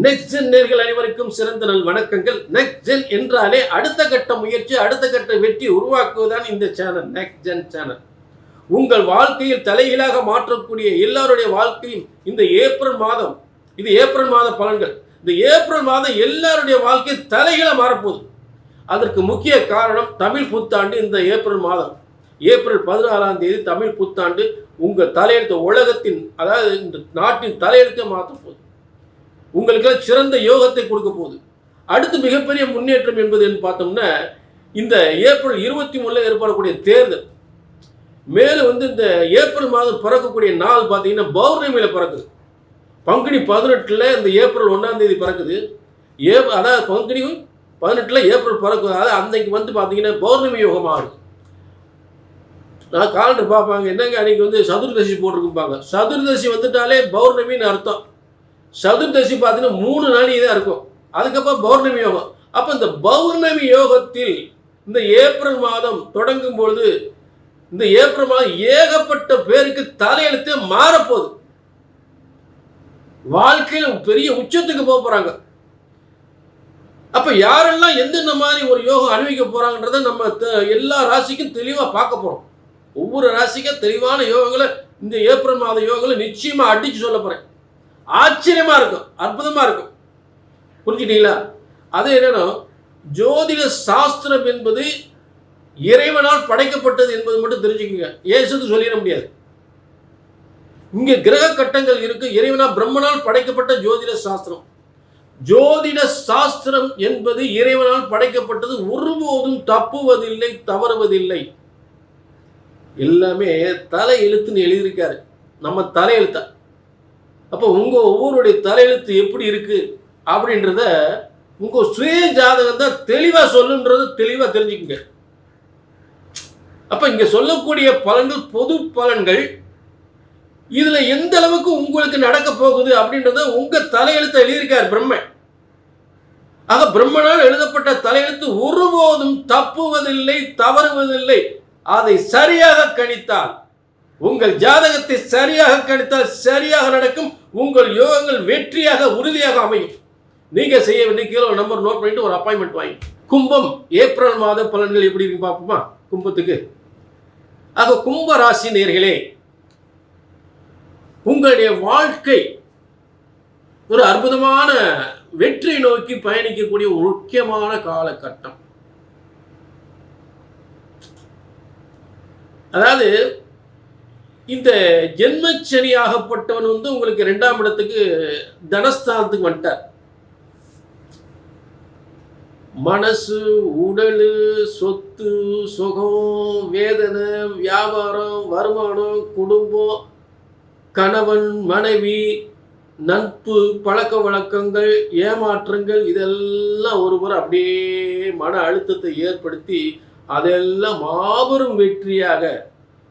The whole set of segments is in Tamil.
நெக்ஸ்ட் ஜென் நேர்கள் அனைவருக்கும் சிறந்த நல் வணக்கங்கள். நெக்ஸ்ட் ஜென் என்றாலே அடுத்த கட்ட முயற்சி, அடுத்த கட்ட வெற்றி உருவாக்குவதுதான் இந்த சேனல், நெக்ஸ்ட் ஜென் சேனல். உங்கள் வாழ்க்கையில் தலைகீழாக மாற்றக்கூடிய எல்லாருடைய வாழ்க்கையும் இந்த ஏப்ரல் மாதம், இது ஏப்ரல் மாத பலன்கள். இந்த ஏப்ரல் மாதம் எல்லாருடைய வாழ்க்கையும் தலைகீழ மாறப்போகுது. அதற்கு முக்கிய காரணம் தமிழ் புத்தாண்டு. இந்த ஏப்ரல் மாதம், ஏப்ரல் 14ஆம் தேதி தமிழ் புத்தாண்டு. உங்கள் தலையெழுத்து உலகத்தின், அதாவது இந்த நாட்டின் தலையெழுத்தை மாற்ற போகுது. உங்களுக்கு சிறந்த யோகத்தை கொடுக்க போகுது. அடுத்து மிகப்பெரிய முன்னேற்றம் என்பது பார்த்தோம்னா, இந்த ஏப்ரல் 23 ஏற்படக்கூடிய தேர்தல். மேலும் இந்த ஏப்ரல் மாதம் பிறக்கக்கூடிய நாள் பார்த்தீங்கன்னா பௌர்ணமியில் பிறக்குது. பங்குனி 18 இந்த ஏப்ரல் 1ஆம் தேதி பிறக்குது. அதாவது பங்குனி 18 ஏப்ரல் பிறக்குது. அதாவது அன்னைக்கு பார்த்தீங்கன்னா பௌர்ணமி யோகம் ஆகுது. நான் காலண்டர் பார்ப்பாங்க, என்னங்க அன்னைக்கு சதுர்தசி போட்டிருக்குப்பாங்க. சதுர்தசி வந்துட்டாலே பௌர்ணமின்னு அர்த்தம். சதுர்தசி பார்த்தீங்கன்னா 3 நாளைக்கு தான் இருக்கும். அதுக்கப்புறம் பௌர்ணமி யோகம். அப்போ இந்த பௌர்ணமி யோகத்தில் இந்த ஏப்ரல் மாதம் தொடங்கும் பொழுது, இந்த ஏப்ரல் மாதம் ஏகப்பட்ட பேருக்கு தலையெழுத்தே மாறப்போகுது. வாழ்க்கையில் பெரிய உச்சத்துக்கு போக போறாங்க. அப்ப யாரெல்லாம் எந்தெந்த மாதிரி ஒரு யோகம் அனுபவிக்க போறாங்கன்றத நம்ம எல்லா ராசிக்கும் தெளிவா பார்க்க போறோம். ஒவ்வொரு ராசிக்கும் தெளிவான யோகங்களை இந்த ஏப்ரல் மாத யோகங்களை நிச்சயமா அடிச்சு சொல்ல போறேன். ஆச்சரியமா இருக்கும், அற்புதமா இருக்கும். புரிஞ்சுட்டீங்களா? அது என்னன்னா, ஜோதிட சாஸ்திரம் என்பது இறைவனால் படைக்கப்பட்டது என்பது மட்டும் தெரிஞ்சுக்கோங்க. ஏசுன்னு சொல்லிட முடியாது. இங்க கிரக கட்டங்கள் இருக்கு. இறைவனா பிரம்மனால் படைக்கப்பட்ட ஜோதிட சாஸ்திரம். ஜோதிட சாஸ்திரம் என்பது இறைவனால் படைக்கப்பட்டது. ஒருபோதும் தப்புவதில்லை, தவறுவதில்லை. எல்லாமே தலை எழுத்துன்னு எழுதியிருக்காரு, நம்ம தலையெழுத்த. அப்போ உங்க ஒவ்வொருடைய தலையெழுத்து எப்படி இருக்கு அப்படின்றத உங்க சுய ஜாதகம் தான் தெளிவா சொல்லுன்றத தெளிவா தெரிஞ்சுக்குங்க. அப்ப இங்க சொல்லக்கூடிய பலன்கள் பொது பலன்கள். இதுல எந்த அளவுக்கு உங்களுக்கு நடக்க போகுது அப்படின்றத உங்க தலையெழுத்த எழுதியிருக்கார் பிரம்மன். ஆக பிரம்மனால் எழுதப்பட்ட தலையெழுத்து ஒருபோதும் தப்புவதில்லை, தவறுவதில்லை. அதை சரியாக கணித்தால், உங்கள் ஜாதகத்தை சரியாக கணித்தால் சரியாக நடக்கும். உங்கள் யோகங்கள் வெற்றியாக உறுதியாக அமையும். நீங்க செய்ய வேண்டிய கீழே நம்பர் நோட் பண்ணிட்டு ஒரு அப்பாயின்மெண்ட் வாங்கி. கும்பம் ஏப்ரல் மாத பலன்கள் எப்படி இருக்கு பார்ப்போமா? கும்பத்துக்கு. ஆக கும்ப ராசி நேயர்களே, உங்களுடைய வாழ்க்கை ஒரு அற்புதமான வெற்றி நோக்கி பயணிக்கக்கூடிய ஒரு முக்கியமான காலகட்டம். அதாவது இந்த ஜென்மச்சனி ஆகப்பட்டவன் உங்களுக்கு 2ஆம் இடத்துக்கு தனஸ்தானத்துக்கு வந்துட்டார். மனசு, உடல், சொத்து, சுகம், வேதனை, வியாபாரம், வருமானம், குடும்பம், கணவன், மனைவி, நட்பு, பழக்க வழக்கங்கள், ஏமாற்றங்கள், இதெல்லாம் ஒருவர் அப்படியே மன அழுத்தத்தை ஏற்படுத்தி அதெல்லாம் மாபெரும் வெற்றியாக,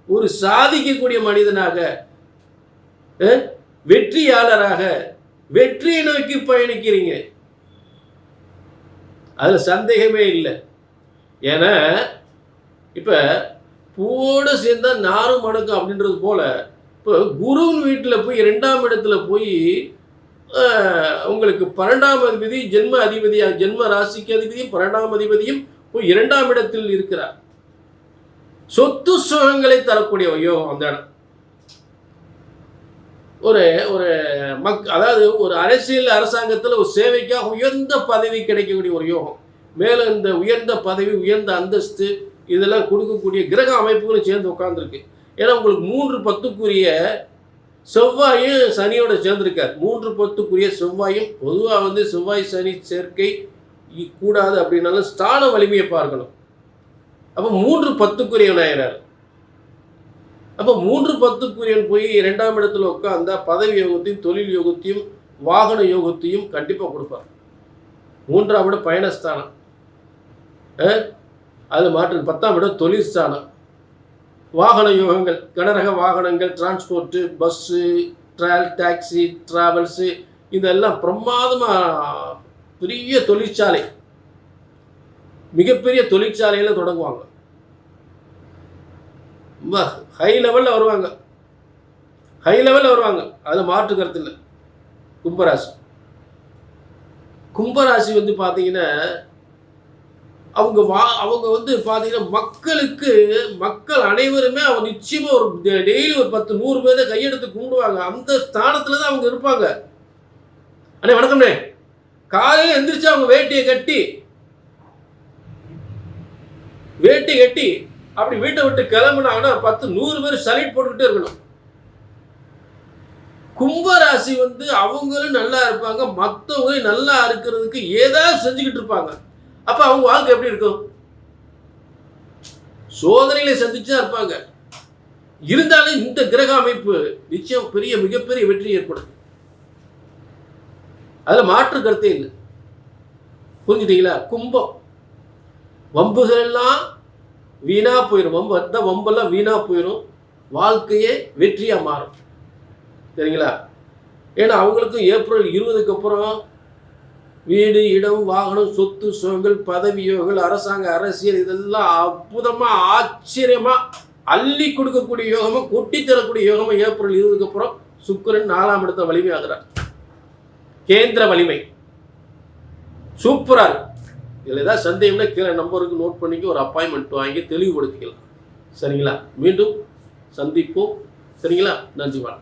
ஒரு சாதிக்கக்கூடிய மனிதனாக, வெற்றியாளராக, வெற்றியை நோக்கி பயணிக்கிறீங்க. அதுல சந்தேகமே இல்லை. ஏன்னா இப்ப பூவோடு சேர்ந்தா நாரும் மணக்கும் அப்படின்றது போல, இப்போ குருவின் வீட்டில் போய் 2ஆம் இடத்துல போய் உங்களுக்கு 12ஆம் அதிபதி, ஜென்ம அதிபதியாக, ஜென்ம ராசிக்கு அதிபதியும் 12ஆம் அதிபதியும் போய் 2ஆம் இடத்தில் இருக்கிறார். சொத்து சுகங்களை தரக்கூடிய யோகம் அந்த இடம். ஒரு அதாவது ஒரு அரசியல் அரசாங்கத்தில் ஒரு சேவைக்காக உயர்ந்த பதவி கிடைக்கக்கூடிய ஒரு யோகம். மேலும் இந்த உயர்ந்த பதவி, உயர்ந்த அந்தஸ்து இதெல்லாம் கொடுக்கக்கூடிய கிரக அமைப்புகளும் சேர்ந்து உட்கார்ந்துருக்கு. ஏன்னா உங்களுக்கு 3-10க்குரிய செவ்வாயும் சனியோட சேர்ந்திருக்கார். 3-10க்குரிய செவ்வாயும், பொதுவாக செவ்வாய் சனி சேர்க்கை கூடாது அப்படின்னாலும் ஸ்தான வலிமையை பார்க்கணும். அப்போ 3-10க்குரியவனாயிரார். அப்போ 3-10க்குரியவன் போய் 2ஆம் இடத்துல உட்காந்தா பதவி யோகத்தையும், தொழில் யோகத்தையும், வாகன யோகத்தையும் கண்டிப்பாக கொடுப்பார். 3ஆம் இடம் பயணஸ்தானம், அது மாற்று. 10ஆம் இடம் தொழில் ஸ்தானம், வாகன யோகங்கள், கனரக வாகனங்கள், டிரான்ஸ்போர்ட்டு, பஸ்ஸு, டாக்ஸி, டிராவல்ஸு, இதெல்லாம் பிரமாதமாக பெரிய தொழிற்சாலை, மிகப்பெரிய தொழிற்சாலையில் தொடங்குவாங்க. ஹை லெவலில் வருவாங்க, ஹை லெவலில் வருவாங்க. அதில் மாற்று கருத்து இல்லை. கும்பராசி கும்பராசி வந்து பார்த்தீங்கன்னா அவங்க வந்து பார்த்தீங்கன்னா மக்கள் அனைவருமே அவங்க நிச்சயமா ஒரு டெய்லி ஒரு 10-100 பேரை கையெடுத்து கும்பிடுவாங்க. அந்த ஸ்தானத்துல தான் அவங்க இருப்பாங்க. அண்ணே வணக்கம்ண்ணே. காலையில் எந்திரிச்சு அவங்க வேட்டியை கட்டி அப்படி வீட்டை விட்டு கிளம்புனாங்கன்னா 10-100 பேர் சல்யூட் போட்டுக்கிட்டே இருக்கணும். கும்பராசி வந்து அவங்களும் நல்லா இருப்பாங்க, மற்றவங்களும் நல்லா இருக்கிறதுக்கு ஏதாவது செஞ்சுக்கிட்டு இருப்பாங்க. அப்ப அவங்க வாழ்க்கை எப்படி இருக்கும்? சோதனைகளை சந்திச்சுதான் இருப்பாங்க. இருந்தாலும் இந்த கிரக அமைப்பு நிச்சயம் மிகப்பெரிய வெற்றி ஏற்படும். அதுல மாற்று கருத்தே இல்லை. புரிஞ்சுட்டீங்களா? கும்பம் வம்புகள் எல்லாம் வீணா போயிடும். வம்பெல்லாம் வீணா போயிடும். வாழ்க்கையே வெற்றியா மாறும். சரிங்களா? ஏன்னா அவங்களுக்கும் ஏப்ரல் 20க்கு அப்புறம் வீடு, இடம், வாகனம், சொத்து, சுகங்கள், பதவி யோகங்கள், அரசாங்க, அரசியல் இதெல்லாம் அற்புதமா ஆச்சரியமா அள்ளி கொடுக்கக்கூடிய யோகமா, கொட்டி தரக்கூடிய யோகமா ஏப்ரல் 20க்கு அப்புறம் சுக்கிரன் 4ஆம் இடத்த வலிமை ஆகிறார். கேந்திர வலிமை சூப்பரா இருக்கு. இதில் ஏதாவது சந்தேகம்னா கீழே நம்பருக்கு நோட் பண்ணிக்க, ஒரு அப்பாயின்மெண்ட் வாங்கி தெளிவுபடுத்திக்கலாம். சரிங்களா? மீண்டும் சந்திப்போம். சரிங்களா? நன்றி.